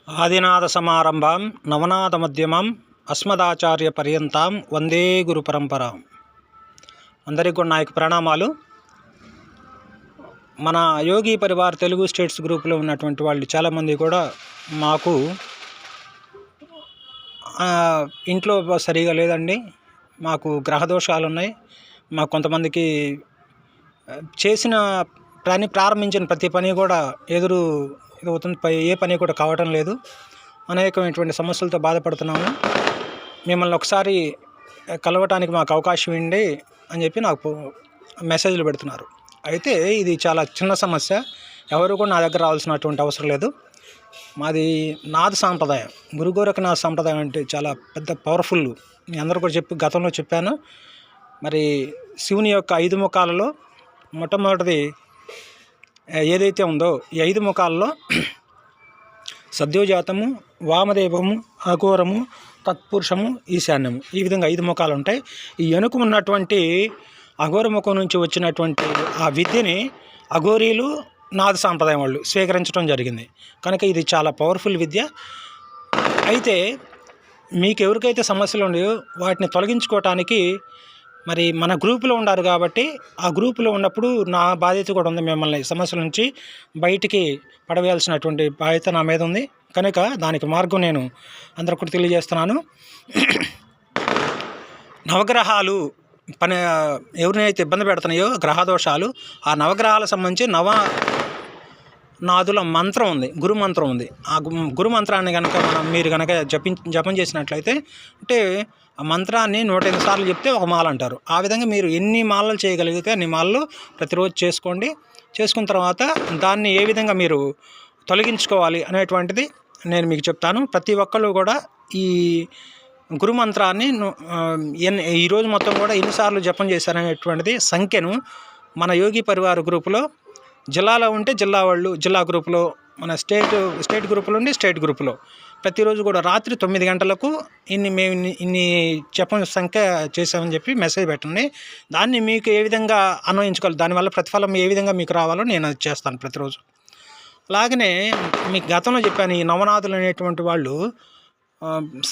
ఆదినాథసమారంభాం నవనాథమధ్యమాం అస్మదాచార్యపర్యంతాం వందే గురు పరంపరాం. అందరికీ కూడా నాయకు ప్రణామాలు. మన యోగి పరివార్ తెలుగు స్టేట్స్ గ్రూప్లో ఉన్నటువంటి వాళ్ళు చాలామంది కూడా మాకు ఇంట్లో సరిగా లేదండి, మాకు గ్రహదోషాలు ఉన్నాయి, మాకు కొంతమందికి చేసిన పని ప్రారంభించిన ప్రతి పని కూడా అవుతుంది, ఏ పని కూడా కావటం లేదు, అనేకమైనటువంటి సమస్యలతో బాధపడుతున్నాము, మిమ్మల్ని ఒకసారి కలవటానికి మాకు అవకాశం ఇవ్వండి అని చెప్పి నాకు మెసేజ్లు పెడుతున్నారు. అయితే ఇది చాలా చిన్న సమస్య, ఎవరు కూడా నా దగ్గర రావాల్సినటువంటి అవసరం లేదు. మాది నాథ సాంప్రదాయం, గురు గోరఖనాథ సాంప్రదాయం అంటే చాలా పెద్ద పవర్ఫుల్. మీ అందరూ కూడా గతంలో చెప్పాను. మరి శివుని యొక్క 5 ముఖాలలో మొట్టమొదటిది ఏదైతే ఉందో, ఈ 5 ముఖాల్లో సద్యోజాతము, వామదేవము, అఘోరము, తత్పురుషము, ఈశాన్యము, ఈ విధంగా 5 ముఖాలు ఉంటాయి. ఈ వెనుక ఉన్నటువంటి అఘోర ముఖం నుంచి వచ్చినటువంటి ఆ విద్యని అఘోరీలు నాథ సాంప్రదాయం వాళ్ళు స్వీకరించడం జరిగింది. కనుక ఇది చాలా పవర్ఫుల్ విద్య. అయితే మీకు ఎవరికైతే సమస్యలు ఉన్నాయో వాటిని తొలగించుకోవటానికి మరి మన గ్రూపులో ఉన్నారు కాబట్టి, ఆ గ్రూపులో ఉన్నప్పుడు నా బాధ్యత కూడా ఉంది, మిమ్మల్ని సమస్యల నుంచి బయటికి పడవేయాల్సినటువంటి బాధ్యత నా మీద ఉంది. కనుక దానికి మార్గం నేను అందరికీ కూడా తెలియజేస్తున్నాను. నవగ్రహాలు ఎవరినైతే ఇబ్బంది పెడుతున్నాయో గ్రహదోషాలు, ఆ నవగ్రహాలకు సంబంధించి నవనాథుల మంత్రం ఉంది, గురు మంత్రం ఉంది. ఆ గురు మంత్రాన్ని కనుక మీరు కనుక జపం చేసినట్లయితే, అంటే ఆ మంత్రాన్ని 108 సార్లు చెప్తే ఒక మాల అంటారు. ఆ విధంగా మీరు ఎన్ని మాలలు చేయగలిగితే అన్ని మాలలు ప్రతిరోజు చేసుకోండి. చేసుకున్న తర్వాత దాన్ని ఏ విధంగా మీరు తొలగించుకోవాలి అనేటువంటిది నేను మీకు చెప్తాను. ప్రతి ఒక్కళ్ళు కూడా ఈ గురు మంత్రాన్ని ఈరోజు మొత్తం కూడా ఎన్నిసార్లు జపం చేశారనేటువంటిది సంఖ్యను మన యోగి పరివార్ గ్రూపులో, జిల్లాలో ఉంటే జిల్లా వాళ్ళు జిల్లా గ్రూపులో, మన స్టేట్ గ్రూపులో ఉండి స్టేట్ గ్రూపులో ప్రతిరోజు కూడా రాత్రి 9 గంటలకు మేము ఇన్ని జపం సంఖ్య చేసామని చెప్పి మెసేజ్ పెట్టండి. దాన్ని మీకు ఏ విధంగా అన్వయించుకోవాలి, దానివల్ల ప్రతిఫలం ఏ విధంగా మీకు రావాలో నేను అది చేస్తాను ప్రతిరోజు. అలాగనే మీకు గతంలో చెప్పాను, ఈ నవనాథులు అనేటువంటి వాళ్ళు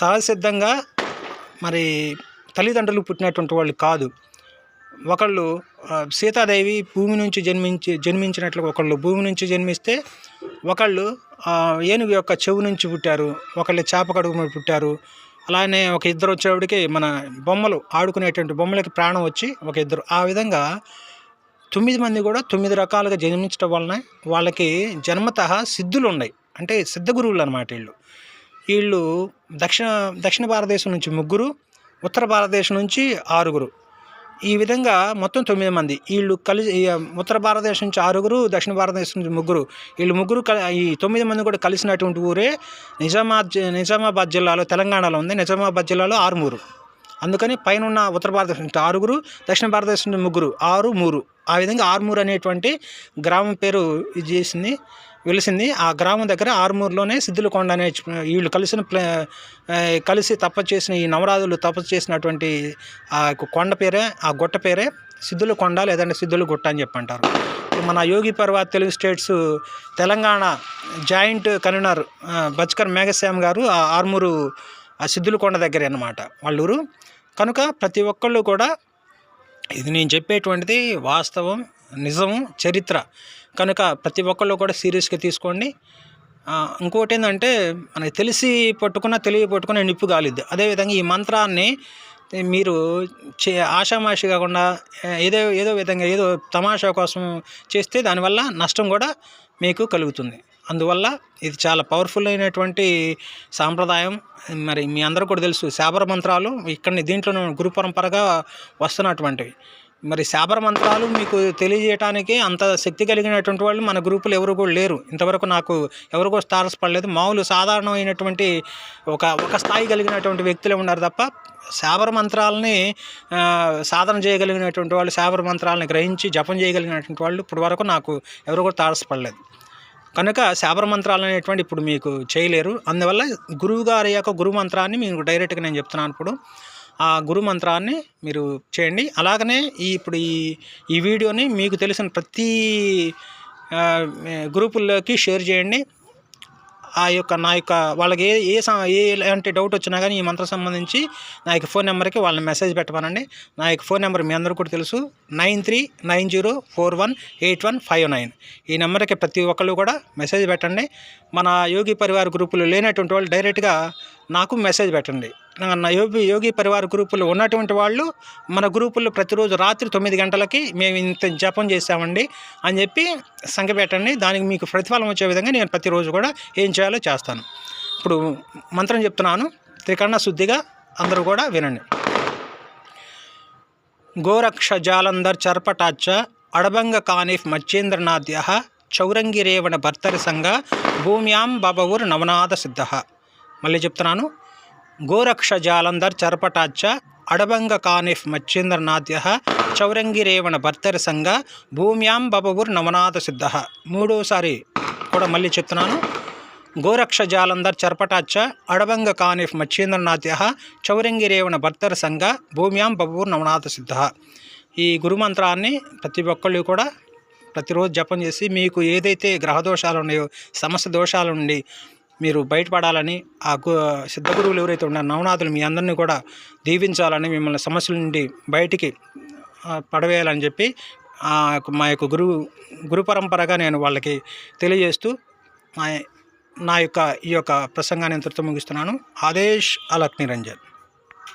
సహజసిద్ధంగా మరి తల్లిదండ్రులు పుట్టినటువంటి వాళ్ళు కాదు. ఒకళ్ళు సీతాదేవి భూమి నుంచి జన్మించినట్లు, ఒకళ్ళు భూమి నుంచి జన్మిస్తే, ఒకళ్ళు ఏనుగు యొక్క చెవు నుంచి పుట్టారు, ఒకళ్ళు చేప కడుపు మీద పుట్టారు. అలానే ఒక ఇద్దరు వచ్చేవాడికి మన బొమ్మలు ఆడుకునేటువంటి బొమ్మలకి ప్రాణం వచ్చి ఒక ఇద్దరు, ఆ విధంగా 9 మంది కూడా 9 రకాలుగా జన్మించడం వలన వాళ్ళకి జన్మతః సిద్ధులు ఉన్నాయి. అంటే సిద్ధ గురువులు అన్నమాట. వీళ్ళు దక్షిణ భారతదేశం నుంచి 3, ఉత్తర భారతదేశం నుంచి 6, ఈ విధంగా మొత్తం 9 మంది. వీళ్ళు కలిసి ఉత్తర భారతదేశం నుంచి 6, దక్షిణ భారతదేశం నుంచి 3, వీళ్ళు ముగ్గురు ఈ 9 మంది కూడా కలిసినటువంటి ఊరే నిజామాబాద్ జిల్లాలో, తెలంగాణలో ఉంది. నిజామాబాద్ జిల్లాలో ఆరుమూరు. అందుకని పైన ఉన్న ఉత్తర భారతదేశం నుంచి 6, దక్షిణ భారతదేశం నుంచి 3, 6, 3, ఆ విధంగా ఆరుమూరు అనేటువంటి గ్రామం పేరు వెలిసింది. ఆ గ్రామం దగ్గర ఆరుమూరులోనే సిద్ధులకొండ అనే వీళ్ళు కలిసి తపస్సు చేసిన, ఈ నవరాజులు తపస్సు చేసినటువంటి ఆ కొండ పేరే, ఆ గుట్ట పేరే సిద్ధులకొండ, లేదంటే సిద్ధుల గుట్ట అని చెప్పి అంటారు. మన Yogi Parivar Telugu states Telangana joint convener Bachkar Meghashyam గారు ఆ ఆరుమూరు ఆ సిద్ధులకొండ దగ్గరే అన్నమాట వాళ్ళ ఊరు. కనుక ప్రతి ఒక్కళ్ళు కూడా ఇది నేను చెప్పేటువంటిది వాస్తవం, నిజము, చరిత్ర. కనుక ప్రతి ఒక్కళ్ళు కూడా సీరియస్గా తీసుకోండి. ఇంకోటి ఏంటంటే, మనకి తెలియ పట్టుకున్న నిప్పు కాలిద్ది. అదేవిధంగా ఈ మంత్రాన్ని మీరు ఆషామాషి కాకుండా ఏదో విధంగా ఏదో తమాషా కోసం చేస్తే దానివల్ల నష్టం కూడా మీకు కలుగుతుంది. అందువల్ల ఇది చాలా పవర్ఫుల్ అయినటువంటి సాంప్రదాయం. మరి మీ అందరూ కూడా తెలుసు, శాబర మంత్రాలు దీంట్లో గురు పరంపరగా వస్తున్నటువంటివి. మరి శాబర మంత్రాలు మీకు తెలియజేయడానికి అంత శక్తి కలిగినటువంటి వాళ్ళు మన గ్రూపులో ఎవరు కూడా లేరు. ఇంతవరకు నాకు ఎవరు కూడా తారసపడలేదు. మామూలు సాధారణమైనటువంటి ఒక స్థాయి కలిగినటువంటి వ్యక్తులే ఉన్నారు తప్ప, శాబర మంత్రాలని సాధన చేయగలిగినటువంటి వాళ్ళు, శాబర మంత్రాలని గ్రహించి జపం చేయగలిగినటువంటి వాళ్ళు ఇప్పటి వరకు నాకు ఎవరు కూడా తారసపడలేదు. కనుక శాబర మంత్రాలు అనేటువంటి ఇప్పుడు మీకు చేయలేరు. అందువల్ల గురువు గారి యొక్క గురు మంత్రాన్ని మీకు డైరెక్ట్గా నేను చెప్తున్నాను. ఇప్పుడు ఆ గురు మంత్రాన్ని మీరు చేయండి. అలాగనే ఇప్పుడు ఈ వీడియోని మీకు తెలిసిన ప్రతి గ్రూపుల్లోకి షేర్ చేయండి. ఆ యొక్క నా యొక్క వాళ్ళకి ఎలాంటి డౌట్ వచ్చినా కానీ ఈ మంత్రం సంబంధించి నా యొక్క ఫోన్ నెంబర్కి వాళ్ళని మెసేజ్ పెట్టమనండి. నా యొక్క ఫోన్ నెంబర్ మీ అందరూ కూడా తెలుసు, 9390418159. ఈ నెంబర్కి ప్రతి ఒక్కళ్ళు కూడా మెసేజ్ పెట్టండి. మన యోగి పరివార్ గ్రూపులు లేనటువంటి వాళ్ళు డైరెక్ట్గా నాకు మెసేజ్ పెట్టండి. నా యోగి పరివార్ గ్రూపులు ఉన్నటువంటి వాళ్ళు మన గ్రూపుల్లో ప్రతిరోజు రాత్రి 9 గంటలకి మేము ఇంత జపం చేసామండి అని చెప్పి సంఖ్య పెట్టండి. దానికి మీకు ప్రతిఫలం వచ్చే విధంగా నేను ప్రతిరోజు కూడా ఏం చేయాలో చేస్తాను. ఇప్పుడు మంత్రం చెప్తున్నాను, త్రికరణ శుద్ధిగా అందరూ కూడా వినండి. గోరక్ష జాలంధర్ చర్పటాచ్చ అడబంగ కానిఫ్ మచ్చేంద్రనాథ్య చౌరంగిరేవణ భర్తరి సంగ భూమ్యాం బబవుర్ నవనాథ సిద్ధ. మళ్ళీ చెప్తున్నాను. గోరక్ష జాలంధర్ చర్పటాచ్చ అడబంగ కానిఫ్ మచ్చేంద్రనాథ్య చౌరంగిరేవణ భర్తరి సంగ భూమ్యాం బబవుర్ నవనాథ సిద్ధ. మూడోసారి కూడా మళ్ళీ చెప్తున్నాను. గోరక్ష జాలంధర్ చర్పటాచ్చ అడబంగ కానిఫ్ మచ్చేంద్రనాథ్య చౌరంగిరేవణ భర్తరి సంగ భూమ్యాం బబవుర్ నవనాథ సిద్ధ. ఈ గురుమంత్రాన్ని ప్రతి ఒక్కళ్ళు కూడా ప్రతిరోజు జపం చేసి మీకు ఏదైతే గ్రహదోషాలు ఉన్నాయో, సమస్య దోషాల నుండి మీరు బయటపడాలని, ఆ సిద్ధగురువులు ఎవరైతే ఉన్నారో నవనాథులు మీ అందరినీ కూడా దీవించాలని, మిమ్మల్ని సమస్యల నుండి బయటికి పడవేయాలని చెప్పి మా యొక్క గురు పరంపరగా నేను వాళ్ళకి తెలియజేస్తూ నా యొక్క ఈ యొక్క ప్రసంగాన్ని ఇంతటితో ముగిస్తున్నాను. ఆదేశ్ అలక్ నిరంజన్.